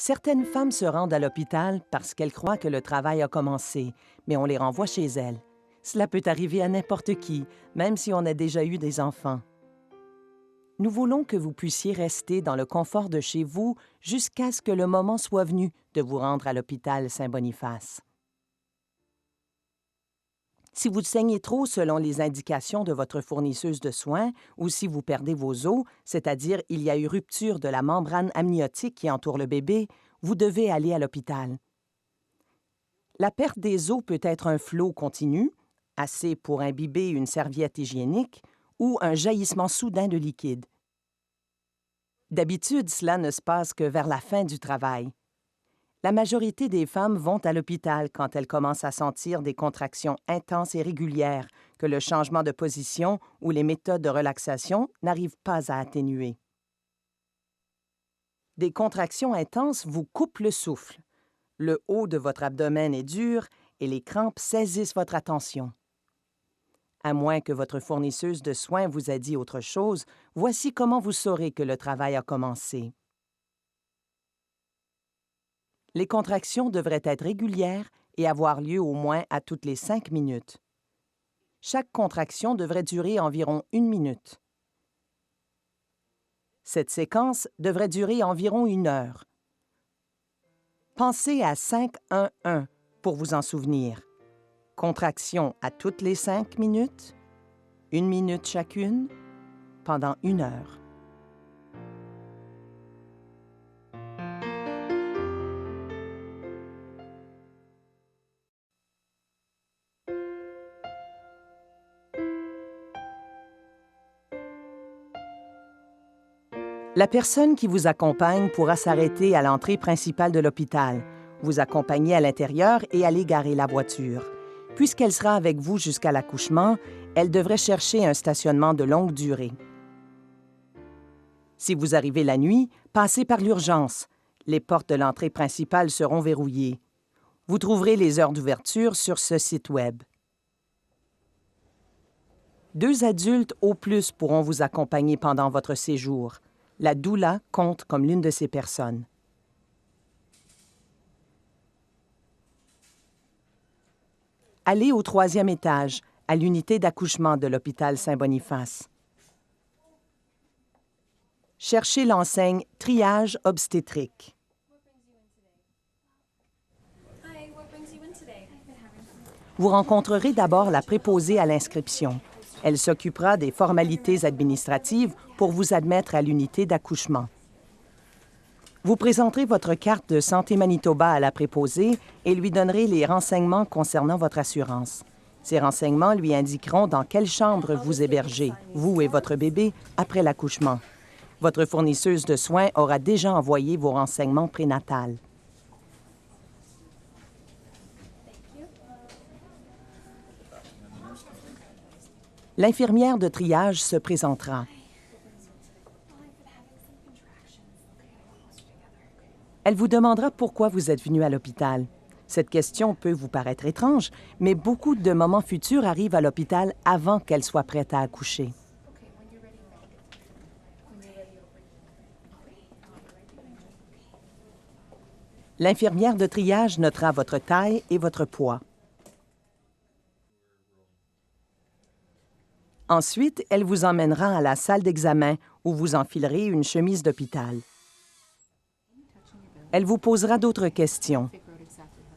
Certaines femmes se rendent à l'hôpital parce qu'elles croient que le travail a commencé, mais on les renvoie chez elles. Cela peut arriver à n'importe qui, même si on a déjà eu des enfants. Nous voulons que vous puissiez rester dans le confort de chez vous jusqu'à ce que le moment soit venu de vous rendre à l'hôpital Saint-Boniface. Si vous saignez trop selon les indications de votre fournisseuse de soins ou si vous perdez vos os, c'est-à-dire il y a eu rupture de la membrane amniotique qui entoure le bébé, vous devez aller à l'hôpital. La perte des os peut être un flot continu, assez pour imbiber une serviette hygiénique, ou un jaillissement soudain de liquide. D'habitude, cela ne se passe que vers la fin du travail. La majorité des femmes vont à l'hôpital quand elles commencent à sentir des contractions intenses et régulières que le changement de position ou les méthodes de relaxation n'arrivent pas à atténuer. Des contractions intenses vous coupent le souffle. Le haut de votre abdomen est dur et les crampes saisissent votre attention. À moins que votre fournisseuse de soins vous ait dit autre chose, voici comment vous saurez que le travail a commencé. Les contractions devraient être régulières et avoir lieu au moins à toutes les 5 minutes. Chaque contraction devrait durer environ 1 minute. Cette séquence devrait durer environ 1 heure. Pensez à 5-1-1 pour vous en souvenir. Contraction à toutes les 5 minutes, 1 minute chacune, pendant 1 heure. La personne qui vous accompagne pourra s'arrêter à l'entrée principale de l'hôpital, vous accompagner à l'intérieur et aller garer la voiture. Puisqu'elle sera avec vous jusqu'à l'accouchement, elle devrait chercher un stationnement de longue durée. Si vous arrivez la nuit, passez par l'urgence. Les portes de l'entrée principale seront verrouillées. Vous trouverez les heures d'ouverture sur ce site Web. 2 adultes au plus pourront vous accompagner pendant votre séjour. La doula compte comme l'une de ces personnes. Allez au 3e étage, à l'unité d'accouchement de l'hôpital Saint-Boniface. Cherchez l'enseigne « Triage obstétrique ». Vous rencontrerez d'abord la préposée à l'inscription. Elle s'occupera des formalités administratives pour vous admettre à l'unité d'accouchement. Vous présenterez votre carte de Santé Manitoba à la préposée et lui donnerez les renseignements concernant votre assurance. Ces renseignements lui indiqueront dans quelle chambre vous hébergez, vous et votre bébé, après l'accouchement. Votre fournisseuse de soins aura déjà envoyé vos renseignements prénatals. L'infirmière de triage se présentera. Elle vous demandera pourquoi vous êtes venu à l'hôpital. Cette question peut vous paraître étrange, mais beaucoup de mamans futures arrivent à l'hôpital avant qu'elles soient prêtes à accoucher. L'infirmière de triage notera votre taille et votre poids. Ensuite, elle vous emmènera à la salle d'examen où vous enfilerez une chemise d'hôpital. Elle vous posera d'autres questions.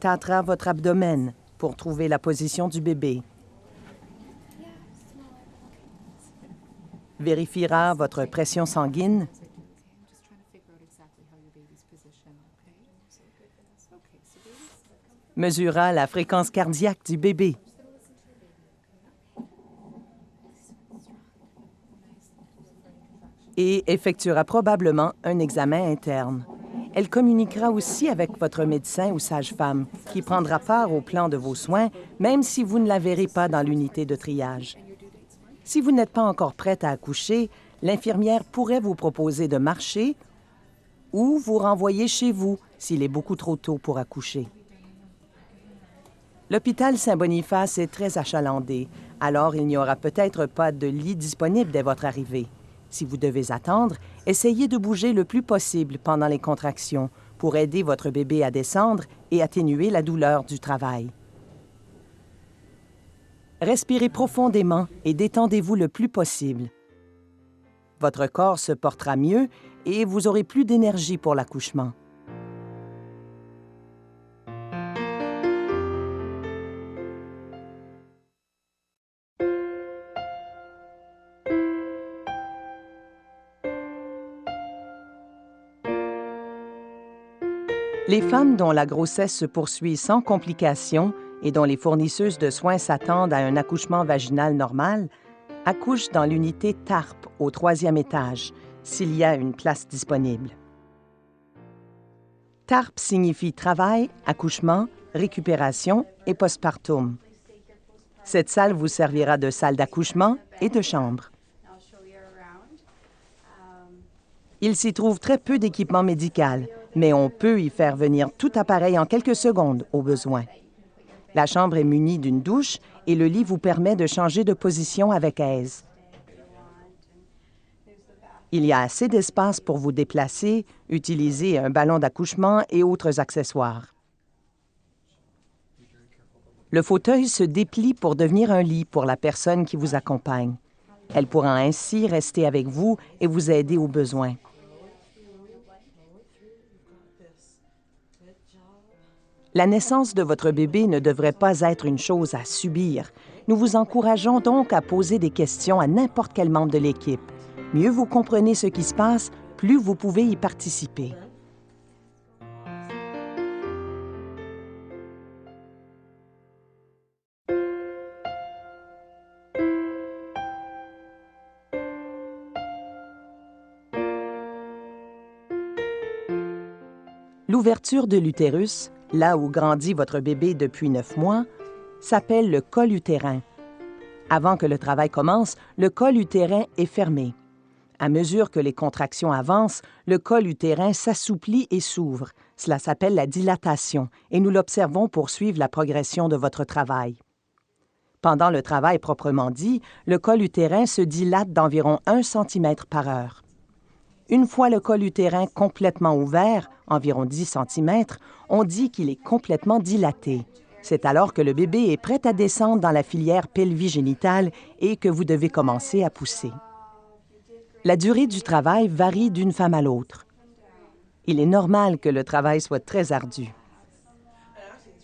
Tâtera votre abdomen pour trouver la position du bébé. Vérifiera votre pression sanguine. Mesurera la fréquence cardiaque du bébé. Et effectuera probablement un examen interne. Elle communiquera aussi avec votre médecin ou sage-femme, qui prendra part au plan de vos soins, même si vous ne la verrez pas dans l'unité de triage. Si vous n'êtes pas encore prête à accoucher, l'infirmière pourrait vous proposer de marcher ou vous renvoyer chez vous s'il est beaucoup trop tôt pour accoucher. L'hôpital Saint-Boniface est très achalandé, alors il n'y aura peut-être pas de lit disponible dès votre arrivée. Si vous devez attendre, essayez de bouger le plus possible pendant les contractions pour aider votre bébé à descendre et atténuer la douleur du travail. Respirez profondément et détendez-vous le plus possible. Votre corps se portera mieux et vous aurez plus d'énergie pour l'accouchement. Les femmes dont la grossesse se poursuit sans complications et dont les fournisseuses de soins s'attendent à un accouchement vaginal normal accouchent dans l'unité TARP au 3e étage, s'il y a une place disponible. TARP signifie travail, accouchement, récupération et postpartum. Cette salle vous servira de salle d'accouchement et de chambre. Il s'y trouve très peu d'équipement médical, mais on peut y faire venir tout appareil en quelques secondes au besoin. La chambre est munie d'une douche et le lit vous permet de changer de position avec aise. Il y a assez d'espace pour vous déplacer, utiliser un ballon d'accouchement et autres accessoires. Le fauteuil se déplie pour devenir un lit pour la personne qui vous accompagne. Elle pourra ainsi rester avec vous et vous aider au besoin. La naissance de votre bébé ne devrait pas être une chose à subir. Nous vous encourageons donc à poser des questions à n'importe quel membre de l'équipe. Mieux vous comprenez ce qui se passe, plus vous pouvez y participer. L'ouverture de l'utérus, là où grandit votre bébé depuis 9 mois, s'appelle le col utérin. Avant que le travail commence, le col utérin est fermé. À mesure que les contractions avancent, le col utérin s'assouplit et s'ouvre. Cela s'appelle la dilatation et nous l'observons pour suivre la progression de votre travail. Pendant le travail proprement dit, le col utérin se dilate d'environ 1 cm par heure. Une fois le col utérin complètement ouvert, environ 10 cm, on dit qu'il est complètement dilaté. C'est alors que le bébé est prêt à descendre dans la filière pelvigénitale et que vous devez commencer à pousser. La durée du travail varie d'une femme à l'autre. Il est normal que le travail soit très ardu.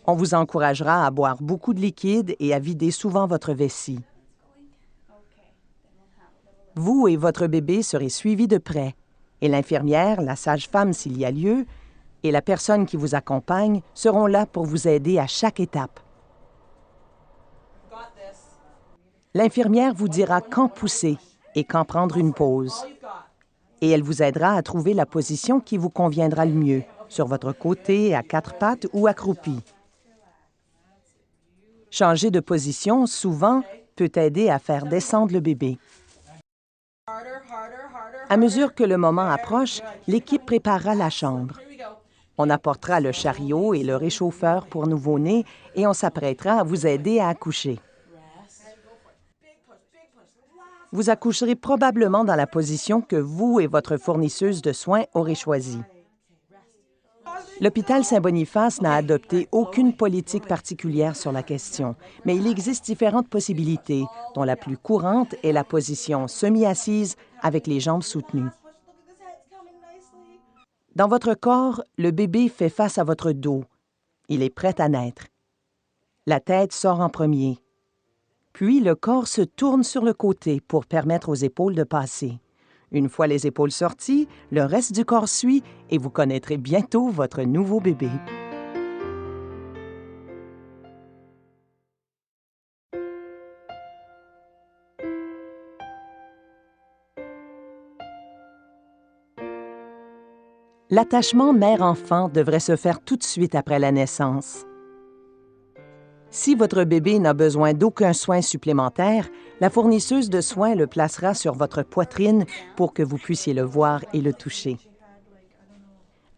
On vous encouragera à boire beaucoup de liquide et à vider souvent votre vessie. Vous et votre bébé serez suivis de près, et l'infirmière, la sage-femme s'il y a lieu, et la personne qui vous accompagne seront là pour vous aider à chaque étape. L'infirmière vous dira quand pousser et quand prendre une pause. Et elle vous aidera à trouver la position qui vous conviendra le mieux, sur votre côté, à 4 pattes ou accroupi. Changer de position, souvent, peut aider à faire descendre le bébé. À mesure que le moment approche, l'équipe préparera la chambre. On apportera le chariot et le réchauffeur pour nouveau-né et on s'apprêtera à vous aider à accoucher. Vous accoucherez probablement dans la position que vous et votre fournisseuse de soins aurez choisie. L'hôpital Saint-Boniface n'a adopté aucune politique particulière sur la question, mais il existe différentes possibilités, dont la plus courante est la position semi-assise avec les jambes soutenues. Dans votre corps, le bébé fait face à votre dos. Il est prêt à naître. La tête sort en premier. Puis le corps se tourne sur le côté pour permettre aux épaules de passer. Une fois les épaules sorties, le reste du corps suit et vous connaîtrez bientôt votre nouveau bébé. L'attachement mère-enfant devrait se faire tout de suite après la naissance. Si votre bébé n'a besoin d'aucun soin supplémentaire, la fournisseuse de soins le placera sur votre poitrine pour que vous puissiez le voir et le toucher.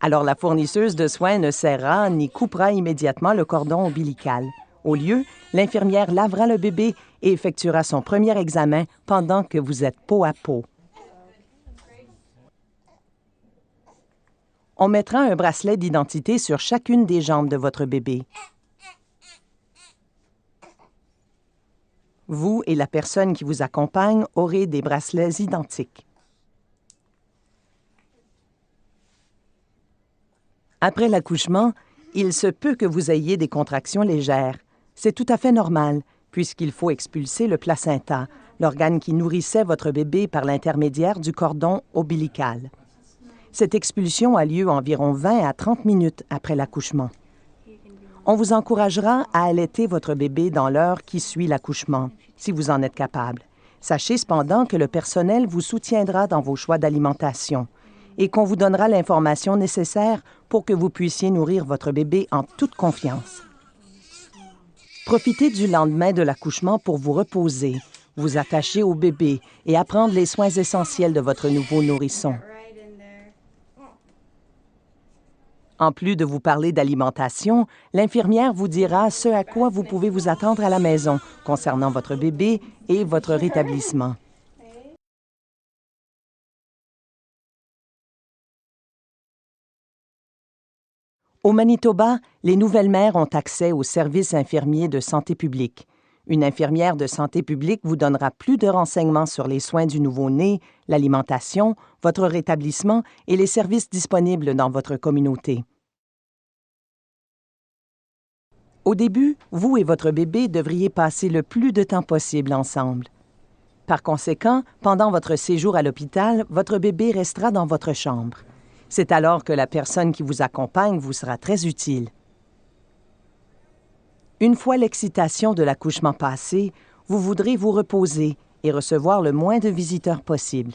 Alors la fournisseuse de soins ne serrera ni coupera immédiatement le cordon ombilical. Au lieu, l'infirmière lavera le bébé et effectuera son premier examen pendant que vous êtes peau à peau. On mettra un bracelet d'identité sur chacune des jambes de votre bébé. Vous et la personne qui vous accompagne aurez des bracelets identiques. Après l'accouchement, il se peut que vous ayez des contractions légères. C'est tout à fait normal, puisqu'il faut expulser le placenta, l'organe qui nourrissait votre bébé par l'intermédiaire du cordon ombilical. Cette expulsion a lieu environ 20 à 30 minutes après l'accouchement. On vous encouragera à allaiter votre bébé dans l'heure qui suit l'accouchement, si vous en êtes capable. Sachez cependant que le personnel vous soutiendra dans vos choix d'alimentation et qu'on vous donnera l'information nécessaire pour que vous puissiez nourrir votre bébé en toute confiance. Profitez du lendemain de l'accouchement pour vous reposer, vous attacher au bébé et apprendre les soins essentiels de votre nouveau nourrisson. En plus de vous parler d'alimentation, l'infirmière vous dira ce à quoi vous pouvez vous attendre à la maison concernant votre bébé et votre rétablissement. Au Manitoba, les nouvelles mères ont accès aux services infirmiers de santé publique. Une infirmière de santé publique vous donnera plus de renseignements sur les soins du nouveau-né, l'alimentation, votre rétablissement et les services disponibles dans votre communauté. Au début, vous et votre bébé devriez passer le plus de temps possible ensemble. Par conséquent, pendant votre séjour à l'hôpital, votre bébé restera dans votre chambre. C'est alors que la personne qui vous accompagne vous sera très utile. Une fois l'excitation de l'accouchement passée, vous voudrez vous reposer et recevoir le moins de visiteurs possible.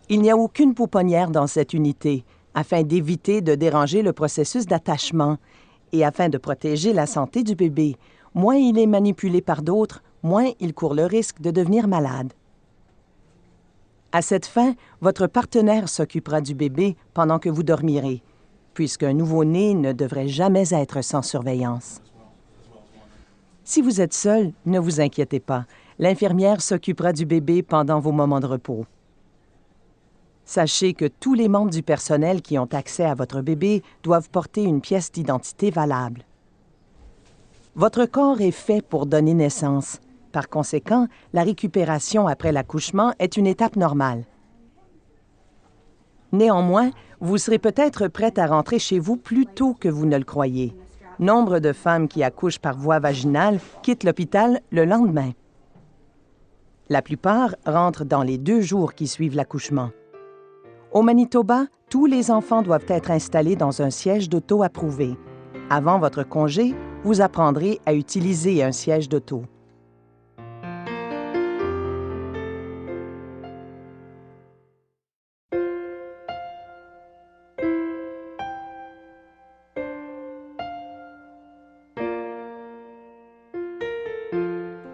Il n'y a aucune pouponnière dans cette unité, afin d'éviter de déranger le processus d'attachement et afin de protéger la santé du bébé. Moins il est manipulé par d'autres, moins il court le risque de devenir malade. À cette fin, votre partenaire s'occupera du bébé pendant que vous dormirez, puisqu'un nouveau-né ne devrait jamais être sans surveillance. Si vous êtes seul, ne vous inquiétez pas. L'infirmière s'occupera du bébé pendant vos moments de repos. Sachez que tous les membres du personnel qui ont accès à votre bébé doivent porter une pièce d'identité valable. Votre corps est fait pour donner naissance. Par conséquent, la récupération après l'accouchement est une étape normale. Néanmoins, vous serez peut-être prête à rentrer chez vous plus tôt que vous ne le croyez. Nombre de femmes qui accouchent par voie vaginale quittent l'hôpital le lendemain. La plupart rentrent dans les 2 jours qui suivent l'accouchement. Au Manitoba, tous les enfants doivent être installés dans un siège d'auto approuvé. Avant votre congé, vous apprendrez à utiliser un siège d'auto.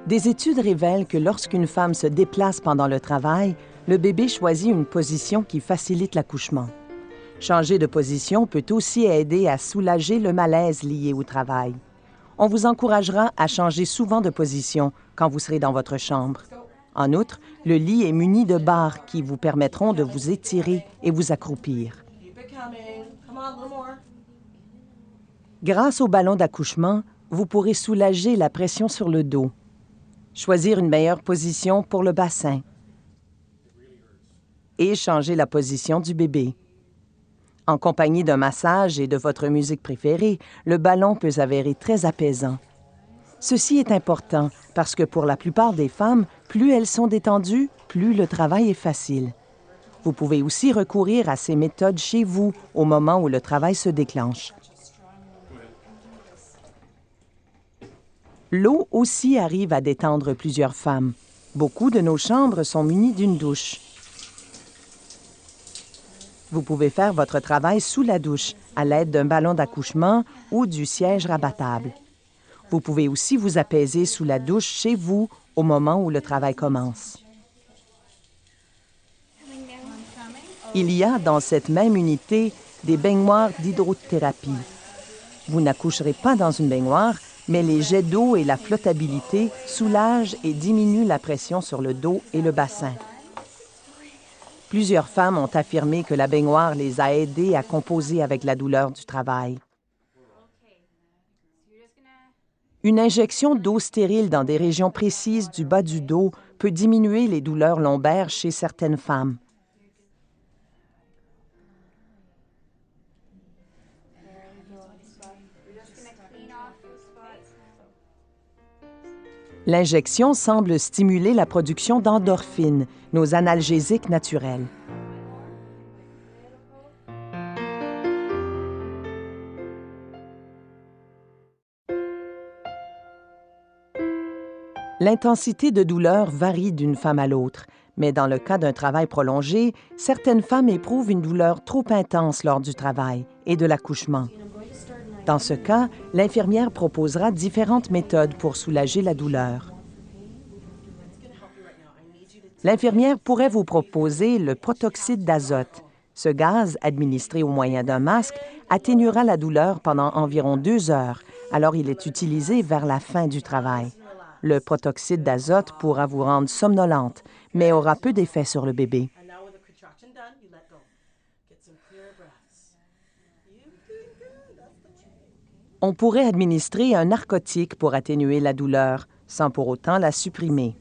Des études révèlent que lorsqu'une femme se déplace pendant le travail, le bébé choisit une position qui facilite l'accouchement. Changer de position peut aussi aider à soulager le malaise lié au travail. On vous encouragera à changer souvent de position quand vous serez dans votre chambre. En outre, le lit est muni de barres qui vous permettront de vous étirer et vous accroupir. Grâce au ballon d'accouchement, vous pourrez soulager la pression sur le dos. Choisir une meilleure position pour le bassin et changer la position du bébé. En compagnie d'un massage et de votre musique préférée, le ballon peut s'avérer très apaisant. Ceci est important parce que pour la plupart des femmes, plus elles sont détendues, plus le travail est facile. Vous pouvez aussi recourir à ces méthodes chez vous au moment où le travail se déclenche. L'eau aussi arrive à détendre plusieurs femmes. Beaucoup de nos chambres sont munies d'une douche. Vous pouvez faire votre travail sous la douche à l'aide d'un ballon d'accouchement ou du siège rabattable. Vous pouvez aussi vous apaiser sous la douche chez vous au moment où le travail commence. Il y a dans cette même unité des baignoires d'hydrothérapie. Vous n'accoucherez pas dans une baignoire, mais les jets d'eau et la flottabilité soulagent et diminuent la pression sur le dos et le bassin. Plusieurs femmes ont affirmé que la baignoire les a aidées à composer avec la douleur du travail. Une injection d'eau stérile dans des régions précises du bas du dos peut diminuer les douleurs lombaires chez certaines femmes. L'injection semble stimuler la production d'endorphines, nos analgésiques naturels. L'intensité de douleur varie d'une femme à l'autre, mais dans le cas d'un travail prolongé, certaines femmes éprouvent une douleur trop intense lors du travail et de l'accouchement. Dans ce cas, l'infirmière proposera différentes méthodes pour soulager la douleur. L'infirmière pourrait vous proposer le protoxyde d'azote. Ce gaz, administré au moyen d'un masque, atténuera la douleur pendant environ 2 heures, alors il est utilisé vers la fin du travail. Le protoxyde d'azote pourra vous rendre somnolente, mais aura peu d'effet sur le bébé. On pourrait administrer un narcotique pour atténuer la douleur, sans pour autant la supprimer.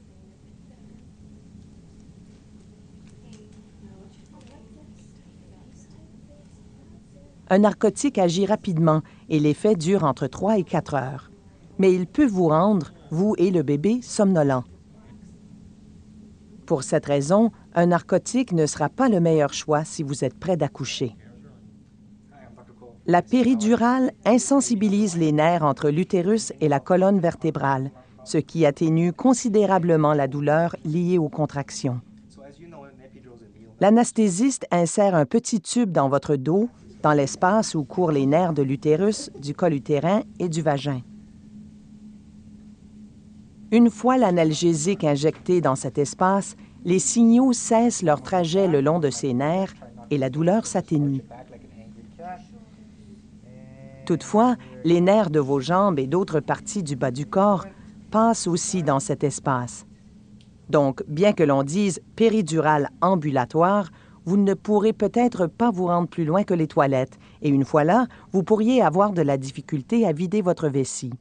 Un narcotique agit rapidement et l'effet dure entre 3 et 4 heures. Mais il peut vous rendre, vous et le bébé, somnolent. Pour cette raison, un narcotique ne sera pas le meilleur choix si vous êtes près d'accoucher. La péridurale insensibilise les nerfs entre l'utérus et la colonne vertébrale, ce qui atténue considérablement la douleur liée aux contractions. L'anesthésiste insère un petit tube dans votre dos, dans l'espace où courent les nerfs de l'utérus, du col utérin et du vagin. Une fois l'analgésique injecté dans cet espace, les signaux cessent leur trajet le long de ces nerfs et la douleur s'atténue. Toutefois, les nerfs de vos jambes et d'autres parties du bas du corps passent aussi dans cet espace. Donc, bien que l'on dise péridurale ambulatoire, vous ne pourrez peut-être pas vous rendre plus loin que les toilettes, et une fois là, vous pourriez avoir de la difficulté à vider votre vessie.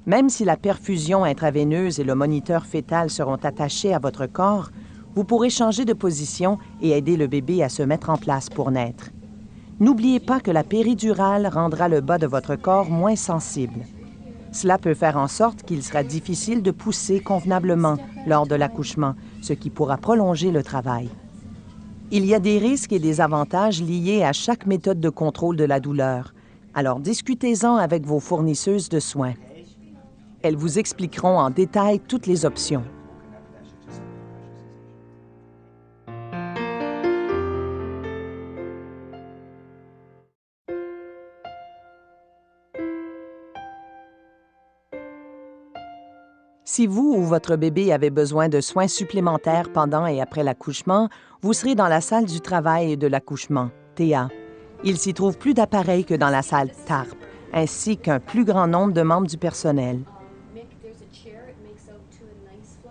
Même si la perfusion intraveineuse et le moniteur fœtal seront attachés à votre corps, vous pourrez changer de position et aider le bébé à se mettre en place pour naître. N'oubliez pas que la péridurale rendra le bas de votre corps moins sensible. Cela peut faire en sorte qu'il sera difficile de pousser convenablement lors de l'accouchement, ce qui pourra prolonger le travail. Il y a des risques et des avantages liés à chaque méthode de contrôle de la douleur. Alors discutez-en avec vos fournisseuses de soins. Elles vous expliqueront en détail toutes les options. Si vous ou votre bébé avez besoin de soins supplémentaires pendant et après l'accouchement, vous serez dans la salle du travail et de l'accouchement, TA. Il s'y trouve plus d'appareils que dans la salle TARP, ainsi qu'un plus grand nombre de membres du personnel.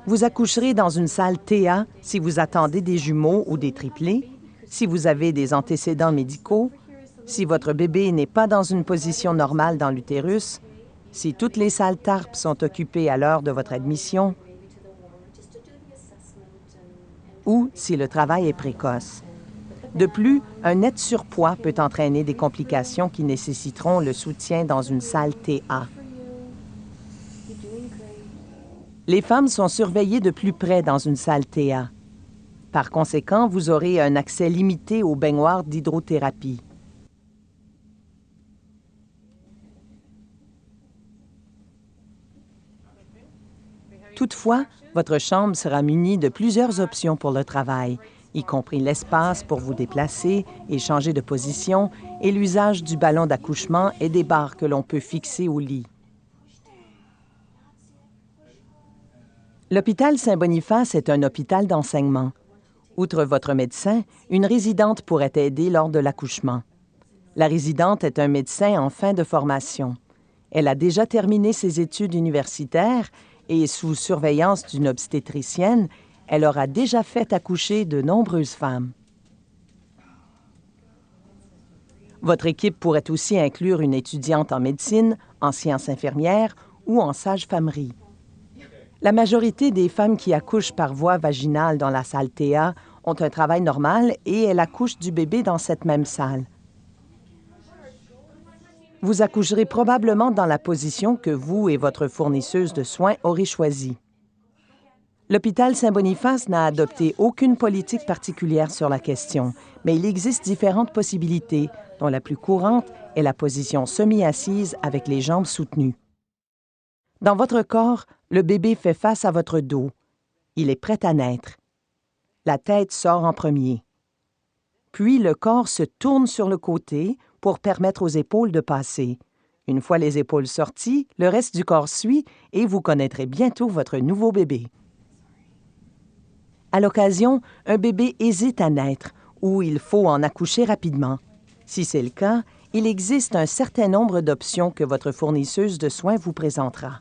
Vous accoucherez dans une salle TA si vous attendez des jumeaux ou des triplés, si vous avez des antécédents médicaux, si votre bébé n'est pas dans une position normale dans l'utérus, si toutes les salles TARP sont occupées à l'heure de votre admission ou si le travail est précoce. De plus, un net surpoids peut entraîner des complications qui nécessiteront le soutien dans une salle TA. Les femmes sont surveillées de plus près dans une salle TA. Par conséquent, vous aurez un accès limité aux baignoires d'hydrothérapie. Toutefois, votre chambre sera munie de plusieurs options pour le travail, y compris l'espace pour vous déplacer et changer de position et l'usage du ballon d'accouchement et des barres que l'on peut fixer au lit. L'hôpital Saint-Boniface est un hôpital d'enseignement. Outre votre médecin, une résidente pourrait aider lors de l'accouchement. La résidente est un médecin en fin de formation. Elle a déjà terminé ses études universitaires et, sous surveillance d'une obstétricienne, Elle aura déjà fait accoucher de nombreuses femmes. Votre équipe pourrait aussi inclure une étudiante en médecine, en sciences infirmières ou en sage-famerie. La majorité des femmes qui accouchent par voie vaginale dans la salle Théa ont un travail normal et elles accouchent du bébé dans cette même salle. Vous accoucherez probablement dans la position que vous et votre fournisseuse de soins aurez choisie. L'hôpital Saint-Boniface n'a adopté aucune politique particulière sur la question, mais il existe différentes possibilités, dont la plus courante est la position semi-assise avec les jambes soutenues. Dans votre corps, le bébé fait face à votre dos. Il est prêt à naître. La tête sort en premier. Puis le corps se tourne sur le côté pour permettre aux épaules de passer. Une fois les épaules sorties, le reste du corps suit et vous connaîtrez bientôt votre nouveau bébé. À l'occasion, un bébé hésite à naître ou il faut en accoucher rapidement. Si c'est le cas, il existe un certain nombre d'options que votre fournisseuse de soins vous présentera.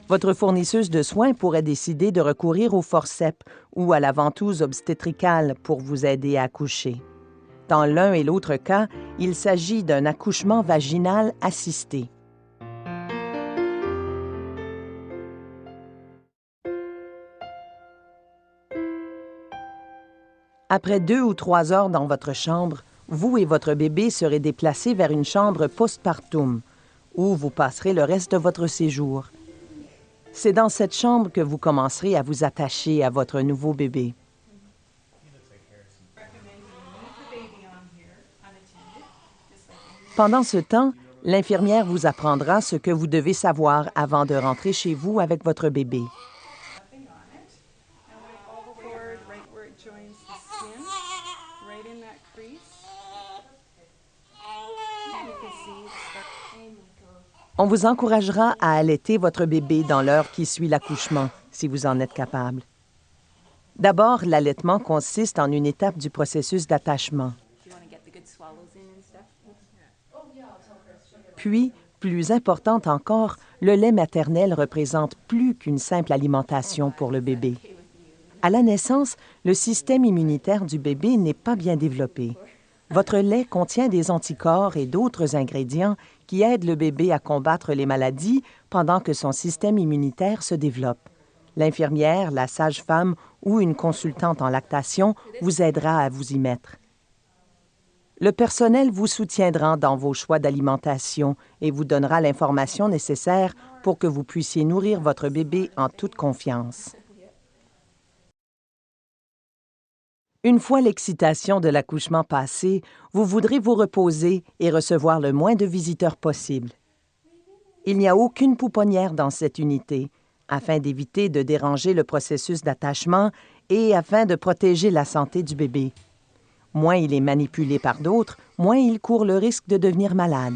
Votre fournisseuse de soins pourrait décider de recourir au forceps ou à la ventouse obstétricale pour vous aider à accoucher. Dans l'un et l'autre cas, il s'agit d'un accouchement vaginal assisté. Après 2 ou 3 heures dans votre chambre, vous et votre bébé serez déplacés vers une chambre postpartum, où vous passerez le reste de votre séjour. C'est dans cette chambre que vous commencerez à vous attacher à votre nouveau bébé. Pendant ce temps, l'infirmière vous apprendra ce que vous devez savoir avant de rentrer chez vous avec votre bébé. On vous encouragera à allaiter votre bébé dans l'heure qui suit l'accouchement, si vous en êtes capable. D'abord, l'allaitement consiste en une étape du processus d'attachement. Puis, plus importante encore, le lait maternel représente plus qu'une simple alimentation pour le bébé. À la naissance, le système immunitaire du bébé n'est pas bien développé. Votre lait contient des anticorps et d'autres ingrédients qui aident le bébé à combattre les maladies pendant que son système immunitaire se développe. L'infirmière, la sage-femme ou une consultante en lactation vous aidera à vous y mettre. Le personnel vous soutiendra dans vos choix d'alimentation et vous donnera l'information nécessaire pour que vous puissiez nourrir votre bébé en toute confiance. Une fois l'excitation de l'accouchement passée, vous voudrez vous reposer et recevoir le moins de visiteurs possible. Il n'y a aucune pouponnière dans cette unité, afin d'éviter de déranger le processus d'attachement et afin de protéger la santé du bébé. Moins il est manipulé par d'autres, moins il court le risque de devenir malade.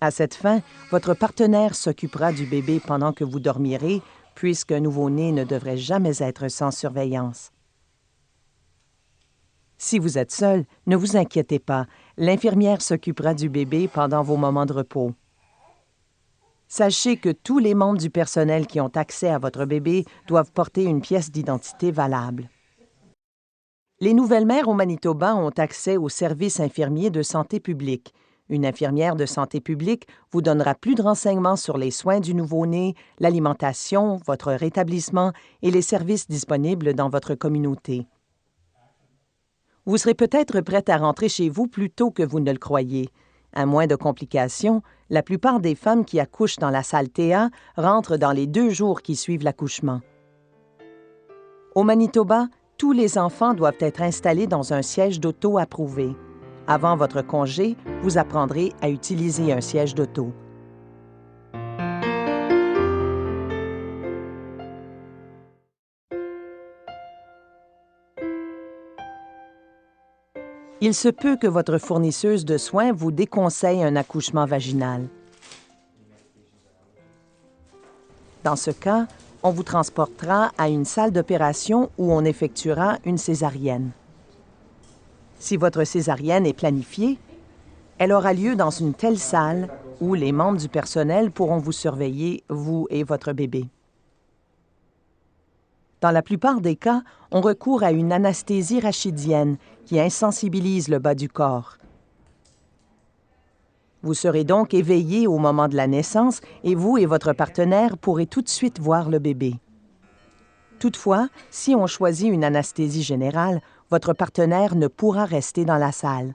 À cette fin, votre partenaire s'occupera du bébé pendant que vous dormirez, puisqu'un nouveau-né ne devrait jamais être sans surveillance. Si vous êtes seul, ne vous inquiétez pas, l'infirmière s'occupera du bébé pendant vos moments de repos. Sachez que tous les membres du personnel qui ont accès à votre bébé doivent porter une pièce d'identité valable. Les nouvelles mères au Manitoba ont accès au service infirmier de santé publique. Une infirmière de santé publique vous donnera plus de renseignements sur les soins du nouveau-né, l'alimentation, votre rétablissement et les services disponibles dans votre communauté. Vous serez peut-être prête à rentrer chez vous plus tôt que vous ne le croyez. À moins de complications, la plupart des femmes qui accouchent dans la salle Théa rentrent dans les 2 jours qui suivent l'accouchement. Au Manitoba, tous les enfants doivent être installés dans un siège d'auto approuvé. Avant votre congé, vous apprendrez à utiliser un siège d'auto. Il se peut que votre fournisseuse de soins vous déconseille un accouchement vaginal. Dans ce cas, on vous transportera à une salle d'opération où on effectuera une césarienne. Si votre césarienne est planifiée, elle aura lieu dans une telle salle où les membres du personnel pourront vous surveiller, vous et votre bébé. Dans la plupart des cas, on recourt à une anesthésie rachidienne qui insensibilise le bas du corps. Vous serez donc éveillé au moment de la naissance et vous et votre partenaire pourrez tout de suite voir le bébé. Toutefois, si on choisit une anesthésie générale, votre partenaire ne pourra rester dans la salle.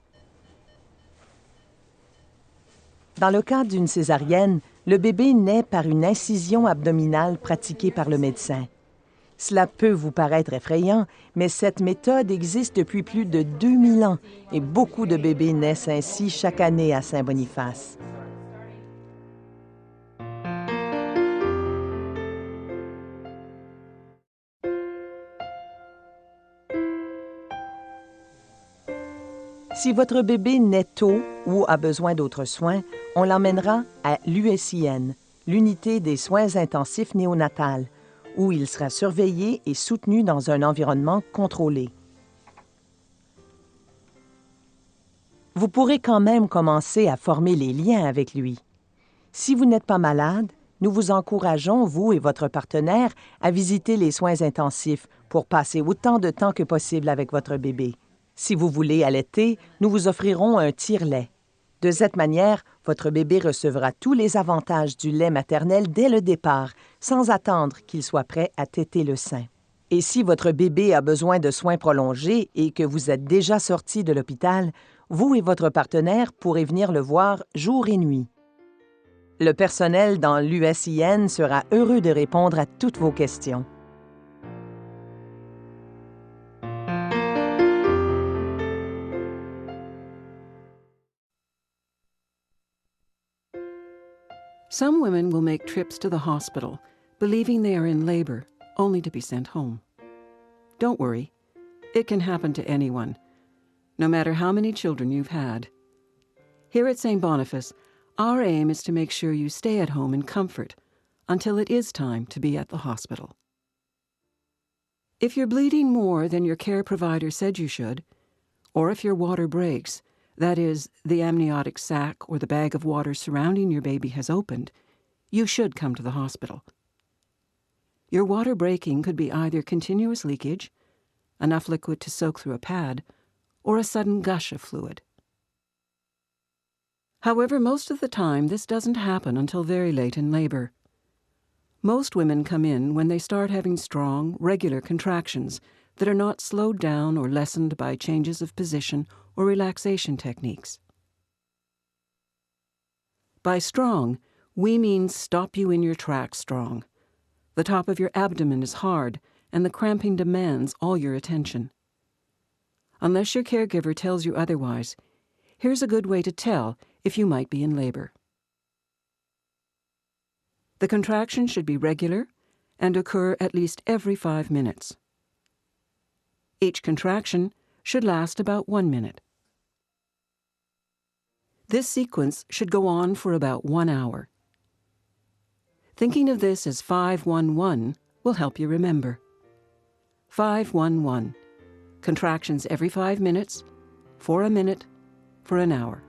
Dans le cas d'une césarienne, le bébé naît par une incision abdominale pratiquée par le médecin. Cela peut vous paraître effrayant, mais cette méthode existe depuis plus de 2000 ans et beaucoup de bébés naissent ainsi chaque année à Saint-Boniface. Si votre bébé naît tôt ou a besoin d'autres soins, on l'emmènera à l'USIN, l'unité des soins intensifs néonatales, où il sera surveillé et soutenu dans un environnement contrôlé. Vous pourrez quand même commencer à former les liens avec lui. Si vous n'êtes pas malade, nous vous encourageons, vous et votre partenaire, à visiter les soins intensifs pour passer autant de temps que possible avec votre bébé. Si vous voulez allaiter, nous vous offrirons un tire-lait. De cette manière, votre bébé recevra tous les avantages du lait maternel dès le départ, sans attendre qu'il soit prêt à téter le sein. Et si votre bébé a besoin de soins prolongés et que vous êtes déjà sorti de l'hôpital, vous et votre partenaire pourrez venir le voir jour et nuit. Le personnel dans l'USIN sera heureux de répondre à toutes vos questions. Some women will make trips to the hospital, believing they are in labor, only to be sent home. Don't worry. It can happen to anyone, no matter how many children you've had. Here at St. Boniface, our aim is to make sure you stay at home in comfort until it is time to be at the hospital. If you're bleeding more than your care provider said you should, or if your water breaks, that is, the amniotic sac or the bag of water surrounding your baby has opened, you should come to the hospital. Your water breaking could be either continuous leakage, enough liquid to soak through a pad, or a sudden gush of fluid. However, most of the time, this doesn't happen until very late in labor. Most women come in when they start having strong, regular contractions that are not slowed down or lessened by changes of position or relaxation techniques. By strong, we mean stop you in your tracks strong. The top of your abdomen is hard, and the cramping demands all your attention. Unless your caregiver tells you otherwise, here's a good way to tell if you might be in labor. The contraction should be regular and occur at least every 5 minutes. Each contraction should last about 1 minute. This sequence should go on for about 1 hour. Thinking of this as 5-1-1 will help you remember. 5-1-1. Contractions every 5 minutes, for a minute, for an hour.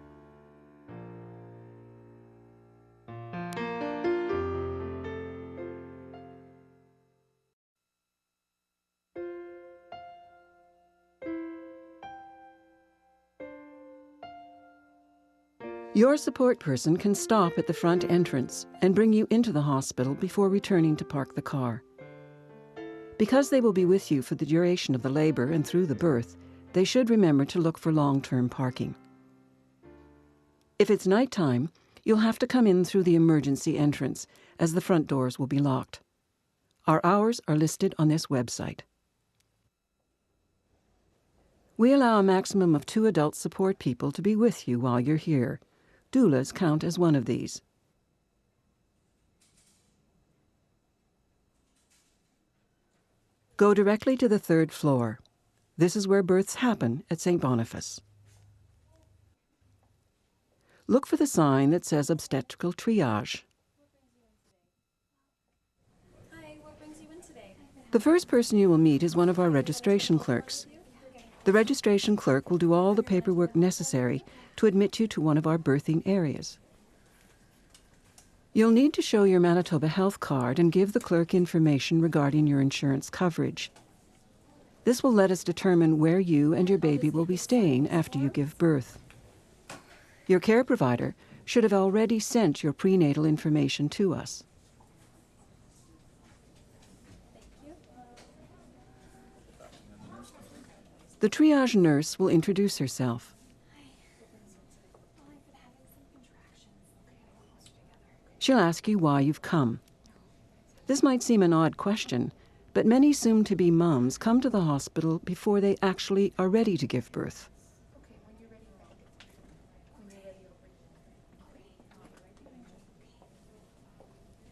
Your support person can stop at the front entrance and bring you into the hospital before returning to park the car. Because they will be with you for the duration of the labor and through the birth, they should remember to look for long-term parking. If it's nighttime, you'll have to come in through the emergency entrance, as the front doors will be locked. Our hours are listed on this website. We allow a maximum of 2 adult support people to be with you while you're here. Doulas count as one of these. Go directly to the 3rd floor. This is where births happen at St. Boniface. Look for the sign that says obstetrical triage. Hi, what brings you in today? The first person you will meet is one of our registration clerks. The registration clerk will do all the paperwork necessary to admit you to one of our birthing areas. You'll need to show your Manitoba health card and give the clerk information regarding your insurance coverage. This will let us determine where you and your baby will be staying after you give birth. Your care provider should have already sent your prenatal information to us. The triage nurse will introduce herself. She'll ask you why you've come. This might seem an odd question, but many soon-to-be mums come to the hospital before they actually are ready to give birth.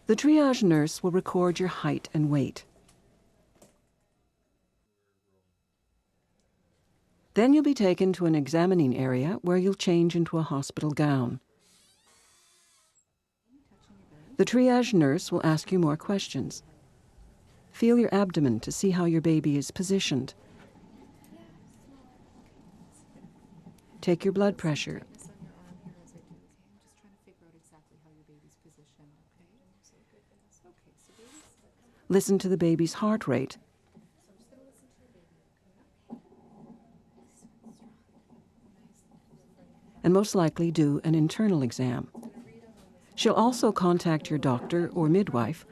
The triage nurse will record your height and weight. Then you'll be taken to an examining area where you'll change into a hospital gown. The triage nurse will ask you more questions. Feel your abdomen to see how your baby is positioned. Take your blood pressure. Listen to the baby's heart rate. And most likely do an internal exam. She'll also contact your doctor or midwife,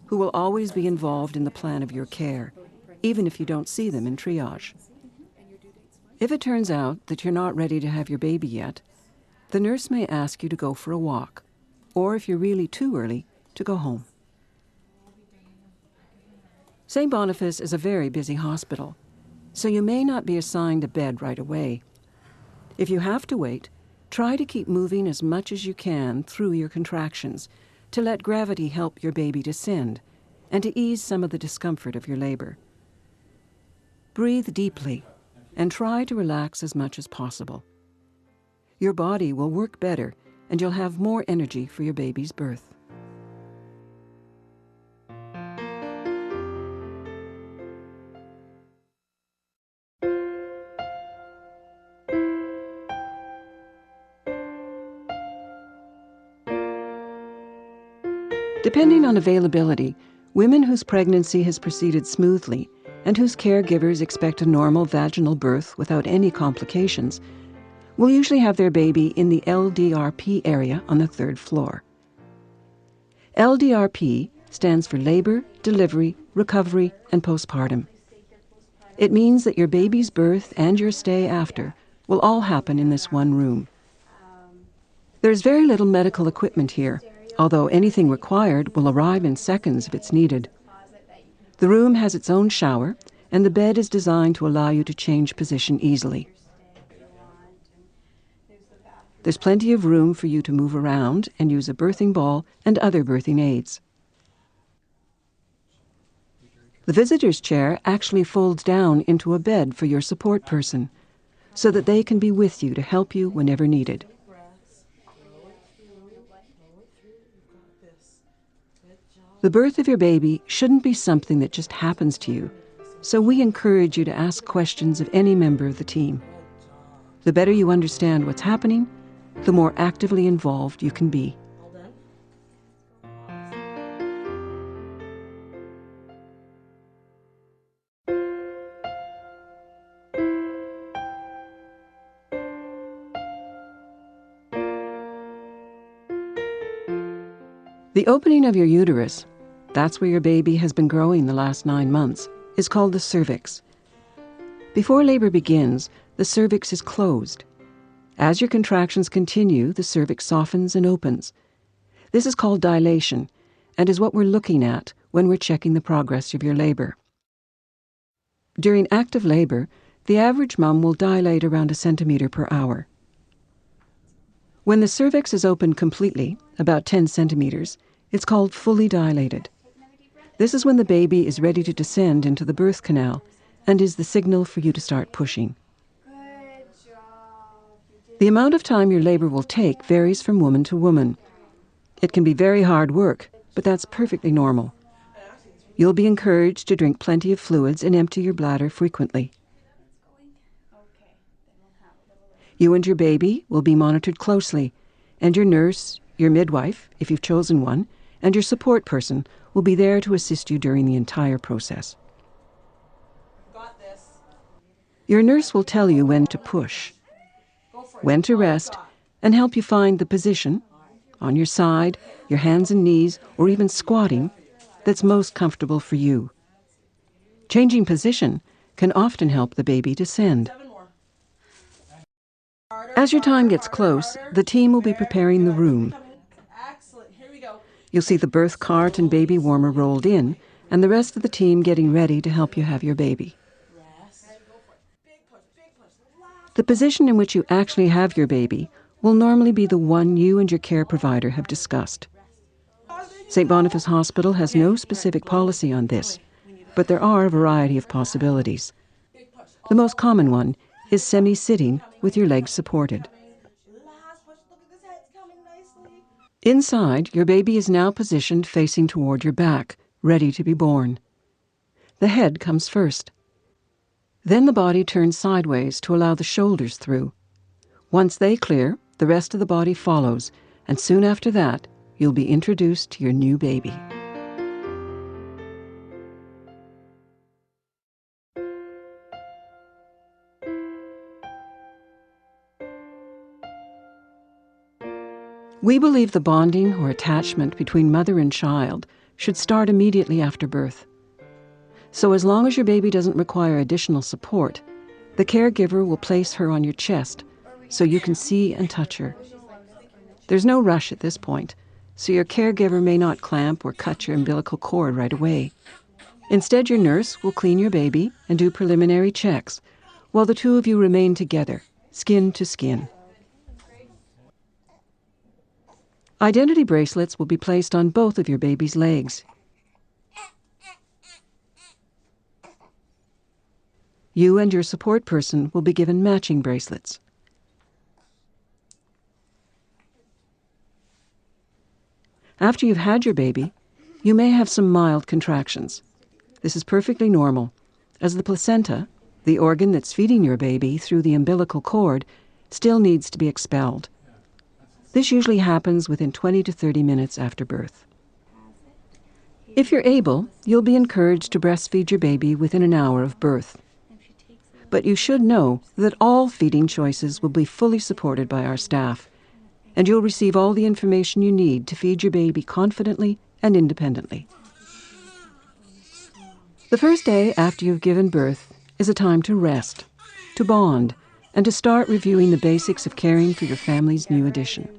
who will always be involved in the plan of your care, even if you don't see them in triage. If it turns out that you're not ready to have your baby yet, the nurse may ask you to go for a walk, or if you're really too early, to go home. St. Boniface is a very busy hospital, so you may not be assigned a bed right away. If you have to wait, try to keep moving as much as you can through your contractions to let gravity help your baby descend and to ease some of the discomfort of your labor. Breathe deeply and try to relax as much as possible. Your body will work better and you'll have more energy for your baby's birth. Depending on availability, women whose pregnancy has proceeded smoothly and whose caregivers expect a normal vaginal birth without any complications will usually have their baby in the LDRP area on the 3rd floor. LDRP stands for Labor, Delivery, Recovery, and Postpartum. It means that your baby's birth and your stay after will all happen in this one room. There's very little medical equipment here, although anything required will arrive in seconds if it's needed. The room has its own shower, and the bed is designed to allow you to change position easily. There's plenty of room for you to move around and use a birthing ball and other birthing aids. The visitor's chair actually folds down into a bed for your support person, so that they can be with you to help you whenever needed. The birth of your baby shouldn't be something that just happens to you, so we encourage you to ask questions of any member of the team. The better you understand what's happening, the more actively involved you can be. The opening of your uterus, that's where your baby has been growing the last 9 months, is called the cervix. Before labor begins, the cervix is closed. As your contractions continue, the cervix softens and opens. This is called dilation, and is what we're looking at when we're checking the progress of your labor. During active labor, the average mum will dilate around 1 centimeter per hour. When the cervix is opened completely, about 10 centimeters, it's called fully dilated. This is when the baby is ready to descend into the birth canal and is the signal for you to start pushing. The amount of time your labor will take varies from woman to woman. It can be very hard work, but that's perfectly normal. You'll be encouraged to drink plenty of fluids and empty your bladder frequently. You and your baby will be monitored closely, and your nurse, your midwife, if you've chosen one, and your support person will be there to assist you during the entire process. Your nurse will tell you when to push, when to rest, and help you find the position, on your side, your hands and knees, or even squatting, that's most comfortable for you. Changing position can often help the baby descend. As your time gets close, the team will be preparing the room. You'll see the birth cart and baby warmer rolled in, and the rest of the team getting ready to help you have your baby. The position in which you actually have your baby will normally be the one you and your care provider have discussed. St. Boniface Hospital has no specific policy on this, but there are a variety of possibilities. The most common one is semi-sitting with your legs supported. Inside, your baby is now positioned facing toward your back, ready to be born. The head comes first. Then the body turns sideways to allow the shoulders through. Once they clear, the rest of the body follows, and soon after that, you'll be introduced to your new baby. We believe the bonding or attachment between mother and child should start immediately after birth. So as long as your baby doesn't require additional support, the caregiver will place her on your chest so you can see and touch her. There's no rush at this point, so your caregiver may not clamp or cut your umbilical cord right away. Instead, your nurse will clean your baby and do preliminary checks while the two of you remain together, skin to skin. Identity bracelets will be placed on both of your baby's legs. You and your support person will be given matching bracelets. After you've had your baby, you may have some mild contractions. This is perfectly normal, as the placenta, the organ that's feeding your baby through the umbilical cord, still needs to be expelled. This usually happens within 20 to 30 minutes after birth. If you're able, you'll be encouraged to breastfeed your baby within an hour of birth. But you should know that all feeding choices will be fully supported by our staff, and you'll receive all the information you need to feed your baby confidently and independently. The first day after you've given birth is a time to rest, to bond, and to start reviewing the basics of caring for your family's new addition.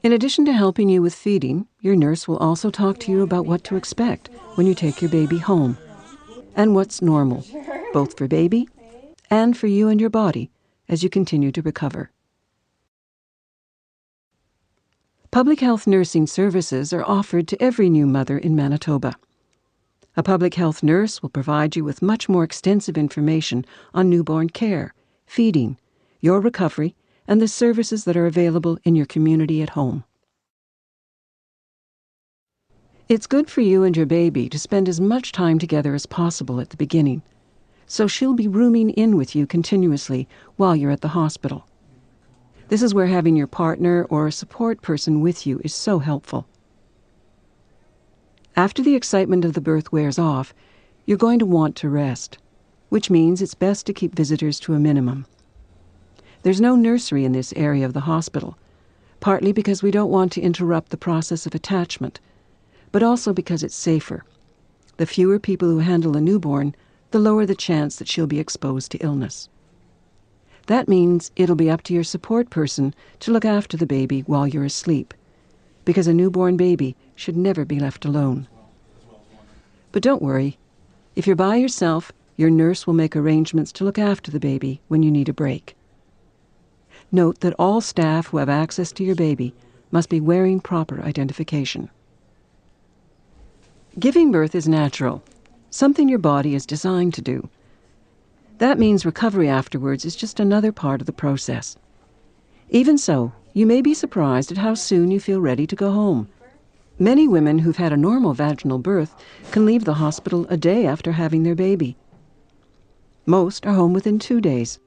In addition to helping you with feeding, your nurse will also talk to you about what to expect when you take your baby home, and what's normal, both for baby and for you and your body as you continue to recover. Public health nursing services are offered to every new mother in Manitoba. A public health nurse will provide you with much more extensive information on newborn care, feeding, your recovery, and the services that are available in your community at home. It's good for you and your baby to spend as much time together as possible at the beginning, so she'll be rooming in with you continuously while you're at the hospital. This is where having your partner or a support person with you is so helpful. After the excitement of the birth wears off, you're going to want to rest, which means it's best to keep visitors to a minimum. There's no nursery in this area of the hospital, partly because we don't want to interrupt the process of attachment, but also because it's safer. The fewer people who handle a newborn, the lower the chance that she'll be exposed to illness. That means it'll be up to your support person to look after the baby while you're asleep, because a newborn baby should never be left alone. But don't worry. If you're by yourself, your nurse will make arrangements to look after the baby when you need a break. Note that all staff who have access to your baby must be wearing proper identification. Giving birth is natural, something your body is designed to do. That means recovery afterwards is just another part of the process. Even so, you may be surprised at how soon you feel ready to go home. Many women who've had a normal vaginal birth can leave the hospital a day after having their baby. Most are home within 2 days.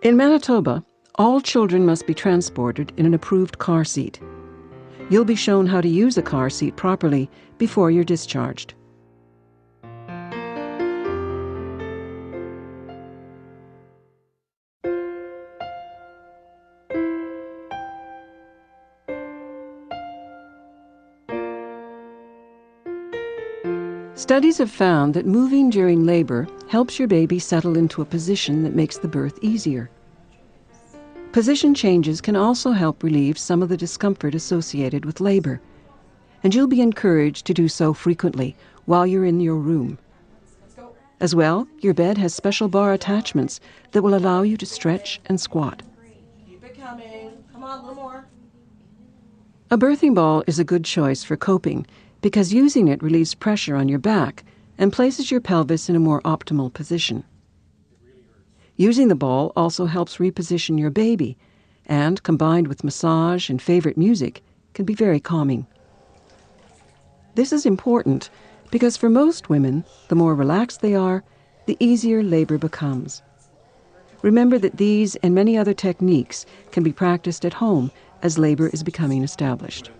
In Manitoba, All children must be transported in an approved car seat. You'll be shown how to use a car seat properly before you're discharged. Studies have found that moving during labor helps your baby settle into a position that makes the birth easier. Position changes can also help relieve some of the discomfort associated with labor, and you'll be encouraged to do so frequently while you're in your room. As well, your bed has special bar attachments that will allow you to stretch and squat. Keep it coming. Come on, a little more. A birthing ball is a good choice for coping because using it relieves pressure on your back and places your pelvis in a more optimal position. Using the ball also helps reposition your baby, and combined with massage and favorite music, can be very calming. This is important because for most women, the more relaxed they are, the easier labor becomes. Remember that these and many other techniques can be practiced at home as labor is becoming established.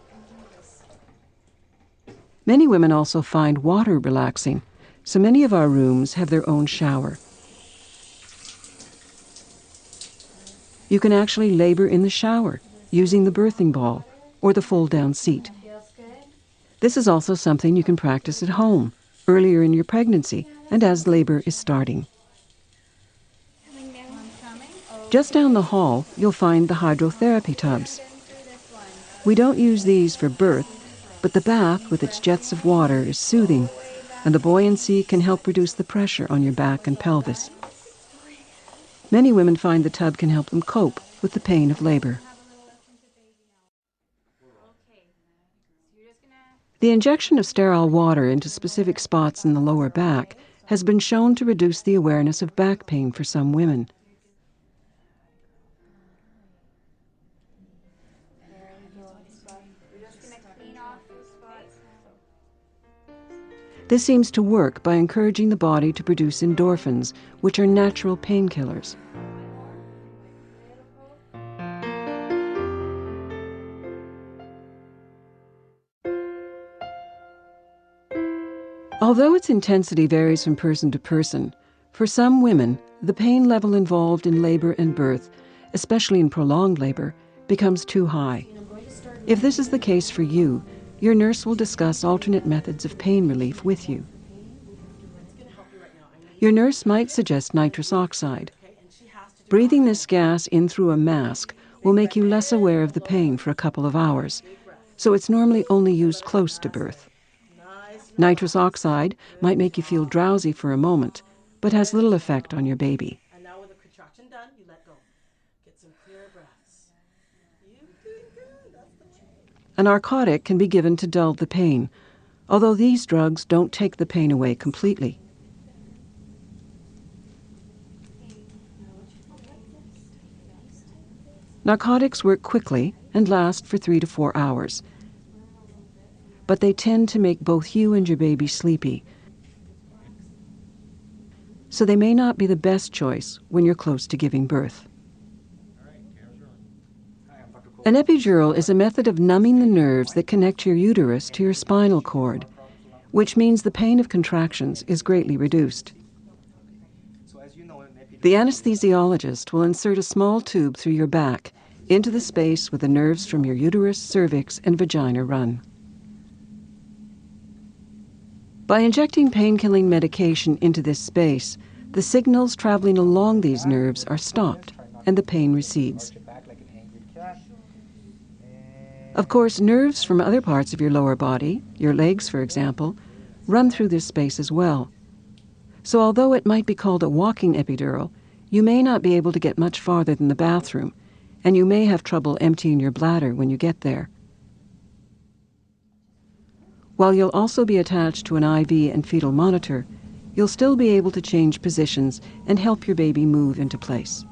Many women also find water relaxing, so many of our rooms have their own shower. You can actually labor in the shower using the birthing ball or the fold-down seat. This is also something you can practice at home, earlier in your pregnancy and as labor is starting. Just down the hall, you'll find the hydrotherapy tubs. We don't use these for birth, but the bath with its jets of water is soothing, and the buoyancy can help reduce the pressure on your back and pelvis. Many women find the tub can help them cope with the pain of labor. The injection of sterile water into specific spots in the lower back has been shown to reduce the awareness of back pain for some women. This seems to work by encouraging the body to produce endorphins, which are natural painkillers. Although its intensity varies from person to person, for some women, the pain level involved in labor and birth, especially in prolonged labor, becomes too high. If this is the case for you, your nurse will discuss alternate methods of pain relief with you. Your nurse might suggest nitrous oxide. Breathing this gas in through a mask will make you less aware of the pain for a couple of hours, so it's normally only used close to birth. Nitrous oxide might make you feel drowsy for a moment, but has little effect on your baby. And now with the contraction done, you let go. Get some clear breaths. You're doing good. That's the way. A narcotic can be given to dull the pain, although these drugs don't take the pain away completely. Narcotics work quickly and last for 3 to 4 hours, but they tend to make both you and your baby sleepy, so they may not be the best choice when you're close to giving birth. An epidural is a method of numbing the nerves that connect your uterus to your spinal cord, which means the pain of contractions is greatly reduced. The anesthesiologist will insert a small tube through your back into the space where the nerves from your uterus, cervix, and vagina run. By injecting pain-killing medication into this space, the signals traveling along these nerves are stopped and the pain recedes. Of course, nerves from other parts of your lower body, your legs for example, run through this space as well. So although it might be called a walking epidural, you may not be able to get much farther than the bathroom, and you may have trouble emptying your bladder when you get there. While you'll also be attached to an IV and fetal monitor, you'll still be able to change positions and help your baby move into place.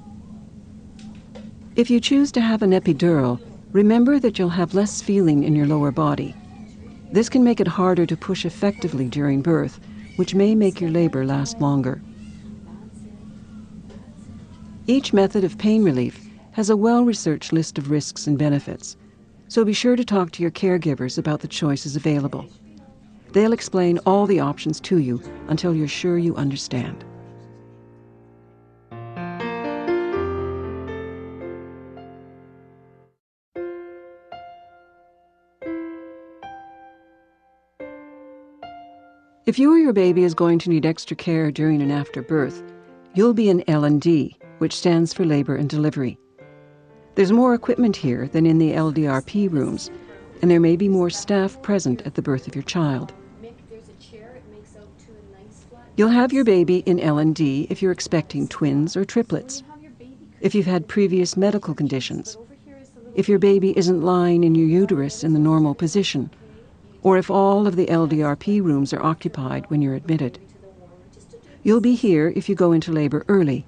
If you choose to have an epidural, remember that you'll have less feeling in your lower body. This can make it harder to push effectively during birth, which may make your labor last longer. Each method of pain relief has a well-researched list of risks and benefits, so be sure to talk to your caregivers about the choices available. They'll explain all the options to you until you're sure you understand. If you or your baby is going to need extra care during and after birth, you'll be in L&D, which stands for Labor and Delivery. There's more equipment here than in the LDRP rooms, and there may be more staff present at the birth of your child. You'll have your baby in L&D if you're expecting twins or triplets, if you've had previous medical conditions, if your baby isn't lying in your uterus in the normal position, or if all of the LDRP rooms are occupied when you're admitted. You'll be here if you go into labor early.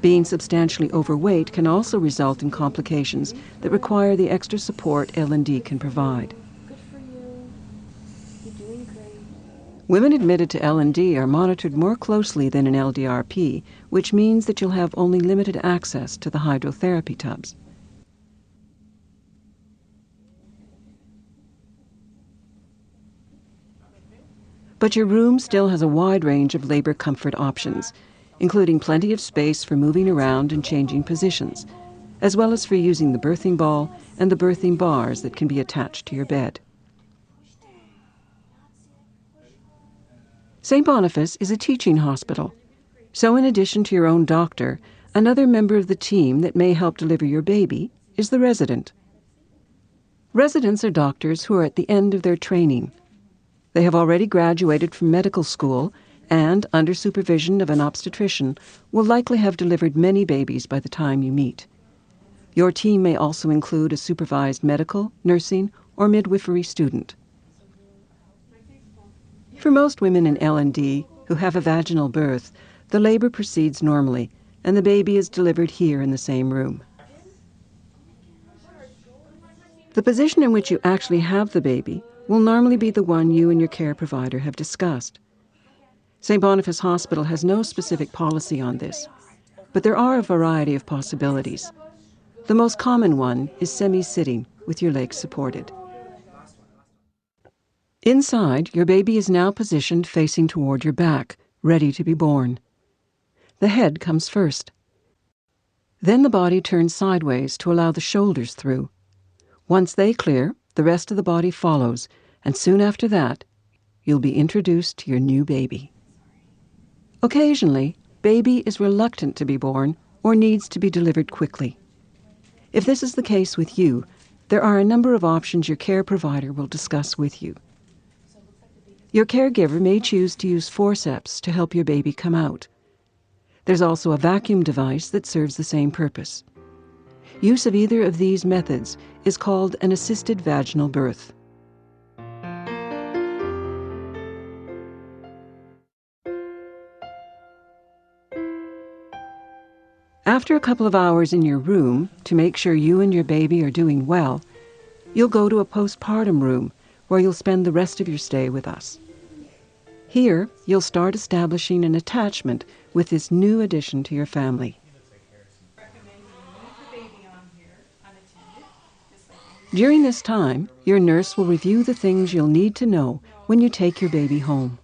Being substantially overweight can also result in complications that require the extra support L&D can provide. Women admitted to L&D are monitored more closely than in LDRP, which means that you'll have only limited access to the hydrotherapy tubs. But your room still has a wide range of labor comfort options, including plenty of space for moving around and changing positions, as well as for using the birthing ball and the birthing bars that can be attached to your bed. St. Boniface is a teaching hospital, so in addition to your own doctor, another member of the team that may help deliver your baby is the resident. Residents are doctors who are at the end of their training. They have already graduated from medical school and, under supervision of an obstetrician, will likely have delivered many babies by the time you meet. Your team may also include a supervised medical, nursing, or midwifery student. For most women in L&D who have a vaginal birth, the labor proceeds normally, and the baby is delivered here in the same room. The position in which you actually have the baby will normally be the one you and your care provider have discussed. St. Boniface Hospital has no specific policy on this, but there are a variety of possibilities. The most common one is semi-sitting with your legs supported. Inside, your baby is now positioned facing toward your back, ready to be born. The head comes first. Then the body turns sideways to allow the shoulders through. Once they clear, the rest of the body follows, and soon after that, you'll be introduced to your new baby. Occasionally, baby is reluctant to be born or needs to be delivered quickly. If this is the case with you, there are a number of options your care provider will discuss with you. Your caregiver may choose to use forceps to help your baby come out. There's also a vacuum device that serves the same purpose. Use of either of these methods is called an assisted vaginal birth. After a couple of hours in your room, to make sure you and your baby are doing well, you'll go to a postpartum room where you'll spend the rest of your stay with us. Here, you'll start establishing an attachment with this new addition to your family. During this time, your nurse will review the things you'll need to know when you take your baby home.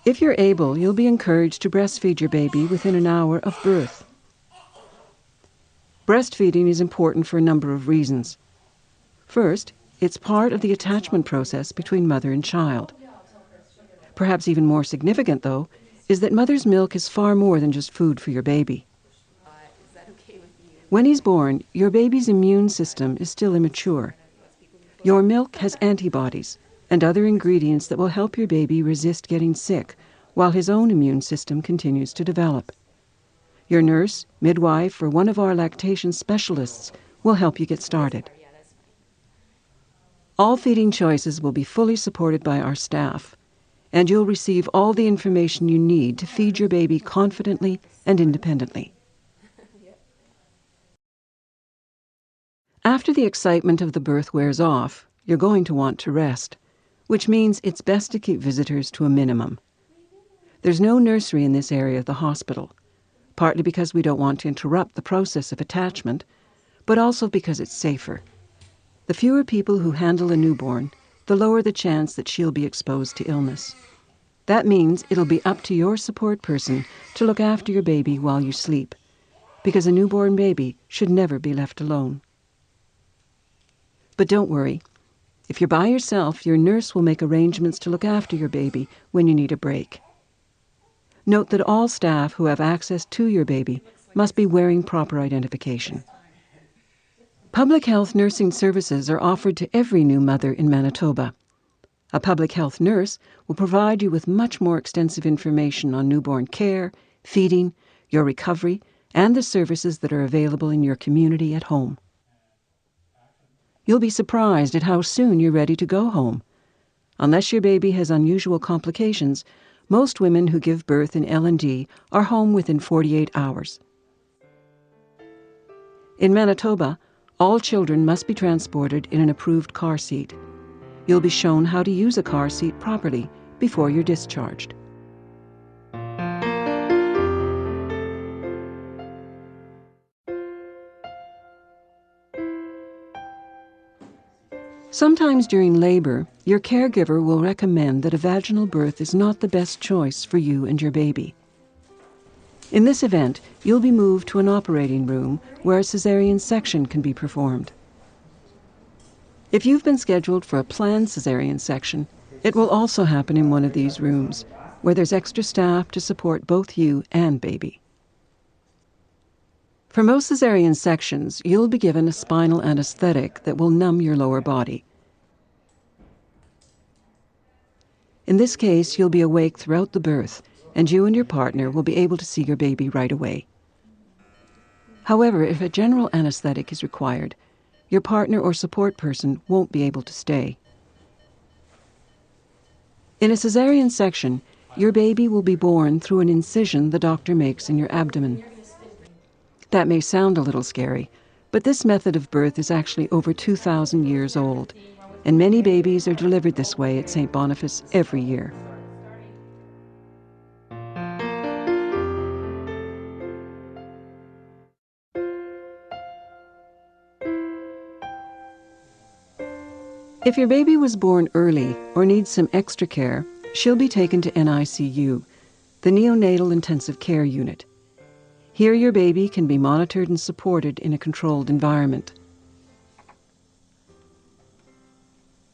If you're able, you'll be encouraged to breastfeed your baby within an hour of birth. Breastfeeding is important for a number of reasons. First, it's part of the attachment process between mother and child. Perhaps even more significant, though, is that mother's milk is far more than just food for your baby. When he's born, your baby's immune system is still immature. Your milk has antibodies and other ingredients that will help your baby resist getting sick while his own immune system continues to develop. Your nurse, midwife, or one of our lactation specialists will help you get started. All feeding choices will be fully supported by our staff, and you'll receive all the information you need to feed your baby confidently and independently. After the excitement of the birth wears off, you're going to want to rest, which means it's best to keep visitors to a minimum. There's no nursery in this area of the hospital, partly because we don't want to interrupt the process of attachment, but also because it's safer. The fewer people who handle a newborn, the lower the chance that she'll be exposed to illness. That means it'll be up to your support person to look after your baby while you sleep, because a newborn baby should never be left alone. But don't worry. If you're by yourself, your nurse will make arrangements to look after your baby when you need a break. Note that all staff who have access to your baby must be wearing proper identification. Public health nursing services are offered to every new mother in Manitoba. A public health nurse will provide you with much more extensive information on newborn care, feeding, your recovery, and the services that are available in your community at home. You'll be surprised at how soon you're ready to go home. Unless your baby has unusual complications, most women who give birth in L&D are home within 48 hours. In Manitoba, all children must be transported in an approved car seat. You'll be shown how to use a car seat properly before you're discharged. Sometimes during labor, your caregiver will recommend that a vaginal birth is not the best choice for you and your baby. In this event, you'll be moved to an operating room where a cesarean section can be performed. If you've been scheduled for a planned cesarean section, it will also happen in one of these rooms, where there's extra staff to support both you and baby. For most cesarean sections, you'll be given a spinal anesthetic that will numb your lower body. In this case, you'll be awake throughout the birth, and you and your partner will be able to see your baby right away. However, if a general anesthetic is required, your partner or support person won't be able to stay. In a cesarean section, your baby will be born through an incision the doctor makes in your abdomen. That may sound a little scary, but this method of birth is actually over 2,000 years old, and many babies are delivered this way at St. Boniface every year. If your baby was born early or needs some extra care, she'll be taken to NICU, the Neonatal Intensive Care Unit. Here your baby can be monitored and supported in a controlled environment.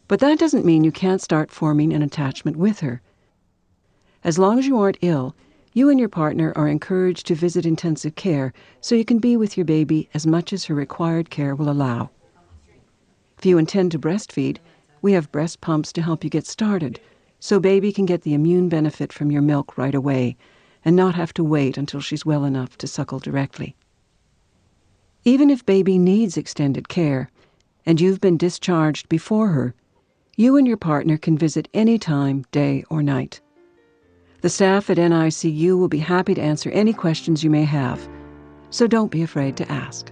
But that doesn't mean you can't start forming an attachment with her. As long as you aren't ill, you and your partner are encouraged to visit intensive care so you can be with your baby as much as her required care will allow. If you intend to breastfeed, we have breast pumps to help you get started, so baby can get the immune benefit from your milk right away and not have to wait until she's well enough to suckle directly. Even if baby needs extended care, and you've been discharged before her, you and your partner can visit any time, day or night. The staff at NICU will be happy to answer any questions you may have, so don't be afraid to ask.